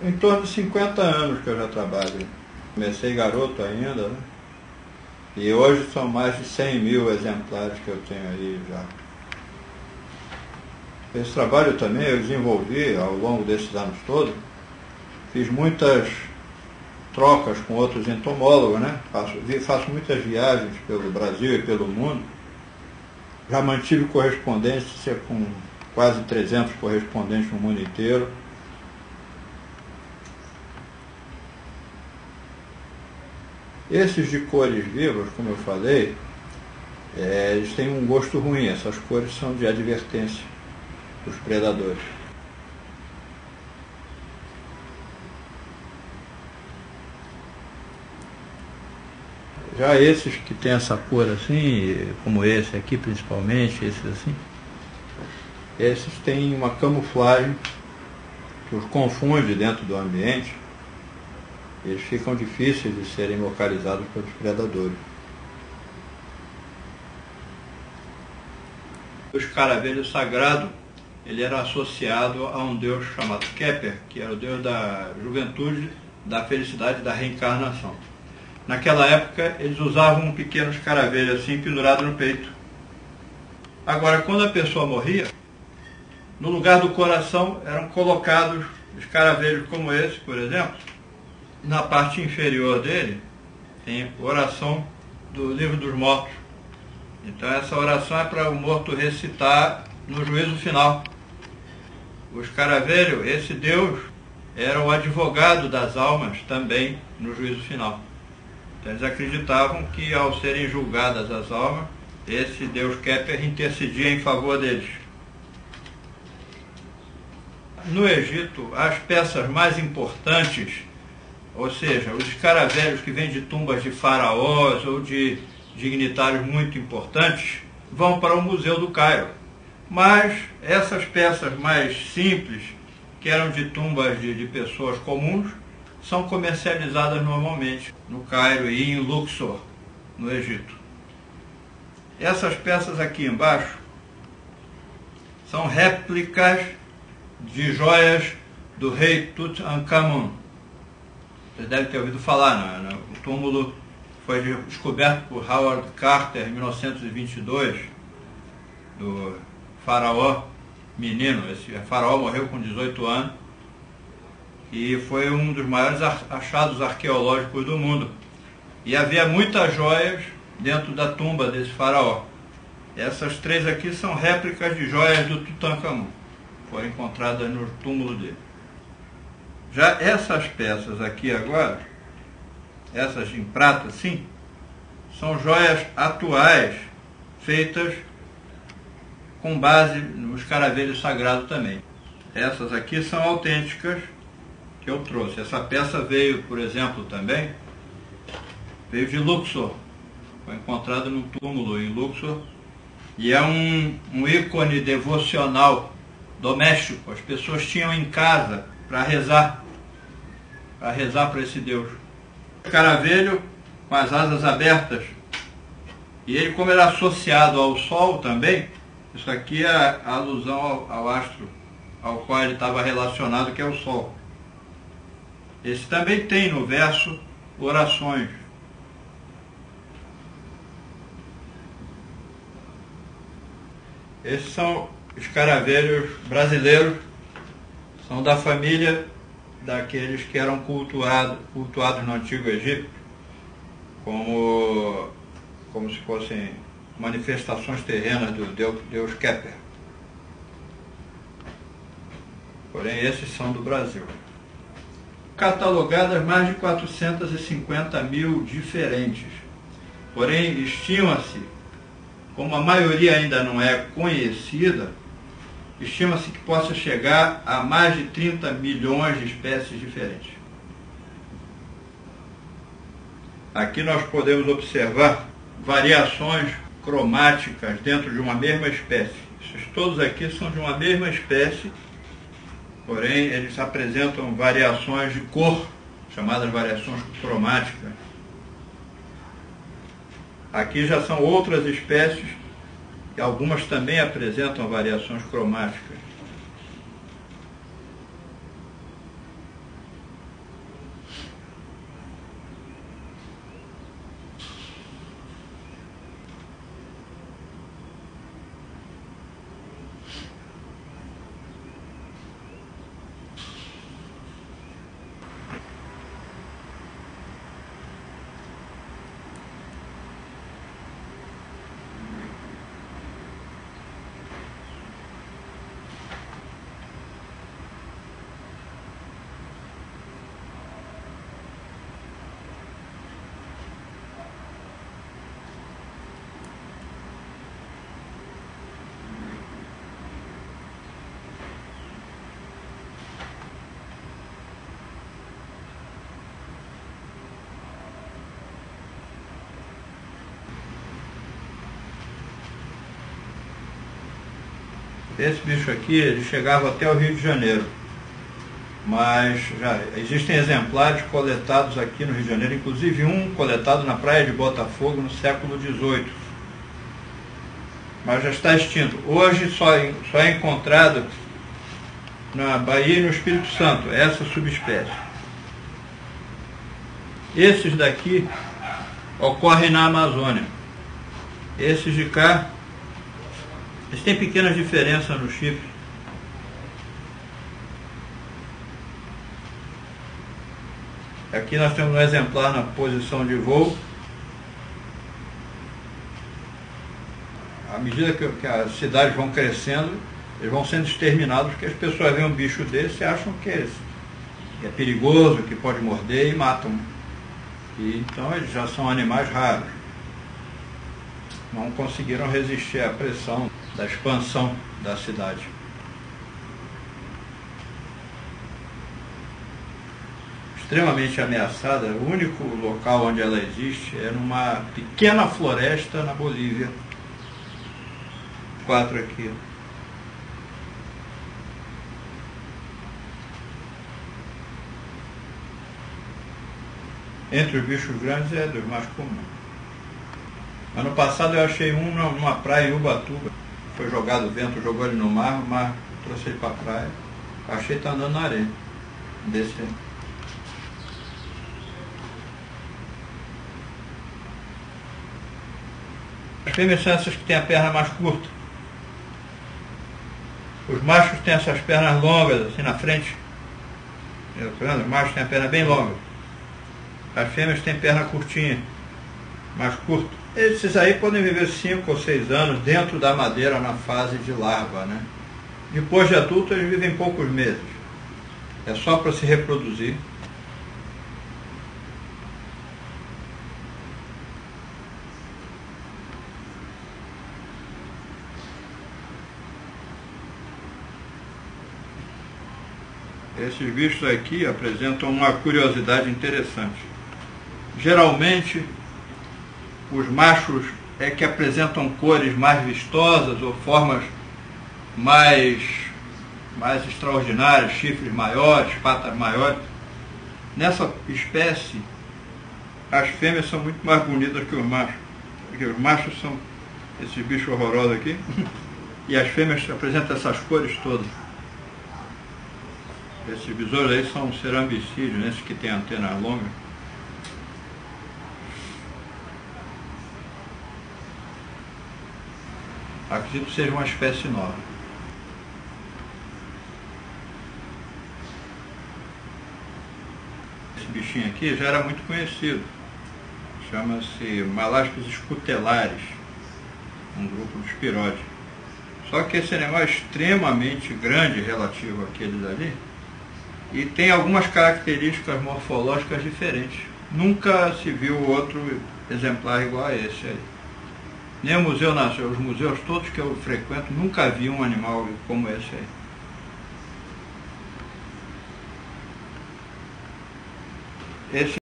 Em torno de 50 anos que eu já trabalho. Comecei garoto ainda, né? E hoje são mais de 100 mil exemplares que eu tenho aí já. Esse trabalho também eu desenvolvi ao longo desses anos todos. Fiz muitas trocas com outros entomólogos, né? Faço muitas viagens pelo Brasil e pelo mundo. Já mantive correspondência com quase 300 correspondentes no mundo inteiro. Esses de cores vivas, como eu falei, eles têm um gosto ruim. Essas cores são de advertência para os predadores. Já esses que tem essa cor assim, como esse aqui principalmente, esses assim, esses têm uma camuflagem que os confunde dentro do ambiente. Eles ficam difíceis de serem localizados pelos predadores. O escaravelho sagrado, ele era associado a um deus chamado Keper, que era o deus da juventude, da felicidade e da reencarnação. Naquela época, eles usavam um pequeno escaravelho assim, pendurado no peito. Agora, quando a pessoa morria, no lugar do coração eram colocados escaravelhos como esse, por exemplo. Na parte inferior dele tem oração do Livro dos Mortos. Então essa oração é para o morto recitar no juízo final. O escaravelho, esse Deus, era o advogado das almas também no juízo final. Então eles acreditavam que ao serem julgadas as almas, esse Deus Keper intercedia em favor deles. No Egito, as peças mais importantes, ou seja, os escaravelhos que vêm de tumbas de faraós ou de dignitários muito importantes, vão para o Museu do Cairo. Mas essas peças mais simples, que eram de tumbas de pessoas comuns, são comercializadas normalmente no Cairo e em Luxor, no Egito. Essas peças aqui embaixo são réplicas de joias do rei Tutankhamun. Vocês devem ter ouvido falar, né? O túmulo foi descoberto por Howard Carter em 1922, do faraó menino. Esse faraó morreu com 18 anos e foi um dos maiores achados arqueológicos do mundo. E havia muitas joias dentro da tumba desse faraó. Essas três aqui são réplicas de joias do Tutankhamun, foram encontradas no túmulo dele. Já essas peças aqui agora, essas em prata, sim, são joias atuais, feitas com base no escaravelho sagrado também. Essas aqui são autênticas que eu trouxe. Essa peça veio, por exemplo, também, veio de Luxor, foi encontrada num túmulo em Luxor, e é um ícone devocional doméstico. As pessoas tinham em casa para rezar para esse Deus. O escaravelho com as asas abertas, e ele, como era associado ao Sol também, isso aqui é a alusão ao astro ao qual ele estava relacionado, que é o Sol. Esse também tem no verso orações. Esses são escaravelhos brasileiros, são da família daqueles que eram cultuados no Antigo Egito, como se fossem manifestações terrenas do Deus Keper. Porém, esses são do Brasil. Catalogadas mais de 450 mil diferentes. Porém, estima-se, como a maioria ainda não é conhecida, estima-se que possa chegar a mais de 30 milhões de espécies diferentes. Aqui nós podemos observar variações cromáticas dentro de uma mesma espécie. Esses todos aqui são de uma mesma espécie, porém eles apresentam variações de cor, chamadas variações cromáticas. Aqui já são outras espécies, e algumas também apresentam variações cromáticas. Esse bicho aqui, ele chegava até o Rio de Janeiro, mas já existem exemplares coletados aqui no Rio de Janeiro, inclusive um coletado na praia de Botafogo no século XVIII, mas já está extinto. Hoje só é encontrado na Bahia e no Espírito Santo, essa subespécie. Esses daqui ocorrem na Amazônia. Esses de cá, eles têm pequenas diferenças no chifre. Aqui nós temos um exemplar na posição de voo. À medida que as cidades vão crescendo, eles vão sendo exterminados, porque as pessoas veem um bicho desse e acham que é perigoso, que pode morder e matam. E então eles já são animais raros. Não conseguiram resistir à pressão da expansão da cidade. Extremamente ameaçada, o único local onde ela existe é numa pequena floresta na Bolívia. 4 aqui. Entre os bichos grandes é dos mais comuns. Ano passado eu achei um numa praia em Ubatuba. Foi jogado o vento, jogou ele no mar, o mar trouxe ele para a praia. Achei que está andando na areia. Desse aí. As fêmeas são essas que têm a perna mais curta. Os machos têm essas pernas longas, assim na frente. Os machos têm a perna bem longa. As fêmeas têm perna curtinha, mais curta. Esses aí podem viver 5 ou 6 anos dentro da madeira na fase de larva, né? Depois de adulto eles vivem poucos meses. É só para se reproduzir. Esses bichos aqui apresentam uma curiosidade interessante. Geralmente, os machos é que apresentam cores mais vistosas ou formas mais extraordinárias, chifres maiores, patas maiores. Nessa espécie, as fêmeas são muito mais bonitas que os machos. Porque os machos são esses bichos horrorosos aqui, e as fêmeas apresentam essas cores todas. Esses besouros aí são cerambicídeos, né? Esses que têm antena longa. Acredito que seja uma espécie nova. Esse bichinho aqui já era muito conhecido. Chama-se Malaspis scutellarius, um grupo dos piróides. Só que esse animal é extremamente grande relativo àqueles ali e tem algumas características morfológicas diferentes. Nunca se viu outro exemplar igual a esse aí. Nem o Museu Nacional, os museus todos que eu frequento, nunca vi um animal como esse aí. Esse